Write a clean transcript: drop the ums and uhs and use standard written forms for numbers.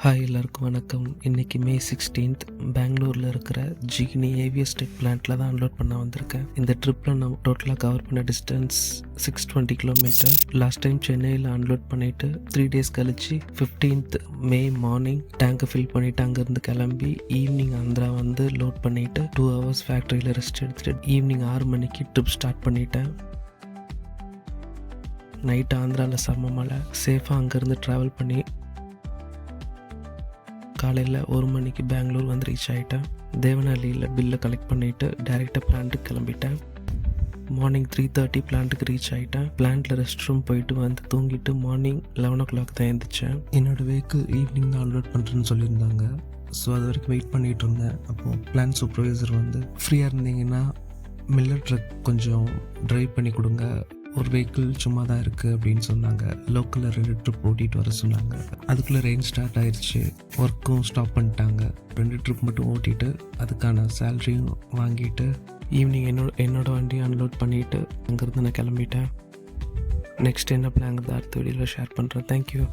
Hi எல்லாருக்கும் வணக்கம். இன்றைக்கி மே 16th பெங்களூரில் இருக்கிற ஜிகினி ஏவிஎஸ் டெக் பிளான்ட்டில் தான் அன்லோட் பண்ண வந்திருக்கேன். இந்த ட்ரிப்பில் நான் டோட்டலாக கவர் பண்ண டிஸ்டன்ஸ் 620 கிலோமீட்டர். லாஸ்ட் டைம் சென்னையில் அன்லோட் பண்ணிவிட்டு 3 டேஸ் கழிச்சு 15th மே மார்னிங் டேங்கை ஃபில் பண்ணிவிட்டு அங்கேருந்து கிளம்பி ஈவினிங் ஆந்திரா வந்து லோட் பண்ணிவிட்டு 2 hours ஃபேக்ட்ரியில் ரெஸ்ட் எடுத்துகிட்டு ஈவினிங் 6 மணிக்கு ட்ரிப் ஸ்டார்ட் பண்ணிட்டேன். நைட்டு ஆந்திராவில் செம்ம மழை. சேஃபாக அங்கேருந்து ட்ராவல் பண்ணி காலையில் 1 மணிக்கு பெங்களூர் வந்து ரீச் ஆகிட்டேன். தேவனஹள்ளியில் பில்லை கலெக்ட் பண்ணிவிட்டு டைரெக்டாக பிளான்ட்டுக்கு கிளம்பிட்டேன். மார்னிங் 3:30 பிளான்ட்டுக்கு ரீச் ஆகிட்டேன். பிளான்ட்டில் ரெஸ்ட் ரூம் போயிட்டு வந்து தூங்கிட்டு மார்னிங் 11 o'clock தான் எழுந்திரிச்சேன். என்னோடய வெஹிக்கிள் ஈவினிங் தான் அன்லோட் பண்ணுறேன்னு சொல்லியிருந்தாங்க. ஸோ அது வரைக்கும் வெயிட் பண்ணிகிட்டு இருந்தேன். அப்போது பிளான் சூப்பர்வைசர் வந்து ஃப்ரீயாக இருந்தீங்கன்னா மில்லர் ட்ரக் கொஞ்சம் ட்ரைவ் பண்ணி கொடுங்க, ஒரு வெஹிக்கிள் சும்மா தான் இருக்குது அப்படின்னு சொன்னாங்க. லோக்கலில் 2 ட்ரிப் ஓட்டிகிட்டு வர சொன்னாங்க. அதுக்குள்ளே ரெயின் ஸ்டார்ட் ஆயிடுச்சு. ஒர்க்கும் ஸ்டாப் பண்ணிட்டாங்க. 2 ட்ரிப் மட்டும் ஓட்டிட்டு அதுக்கான சேலரியும் வாங்கிட்டு ஈவினிங் என்னோட வண்டியை அன்லோட் பண்ணிவிட்டு அங்கேருந்து நான் கிளம்பிட்டேன். நெக்ஸ்ட் என்ன பிளான் அடுத்த வீடியோவில் ஷேர் பண்ணுறேன். தேங்க்யூ.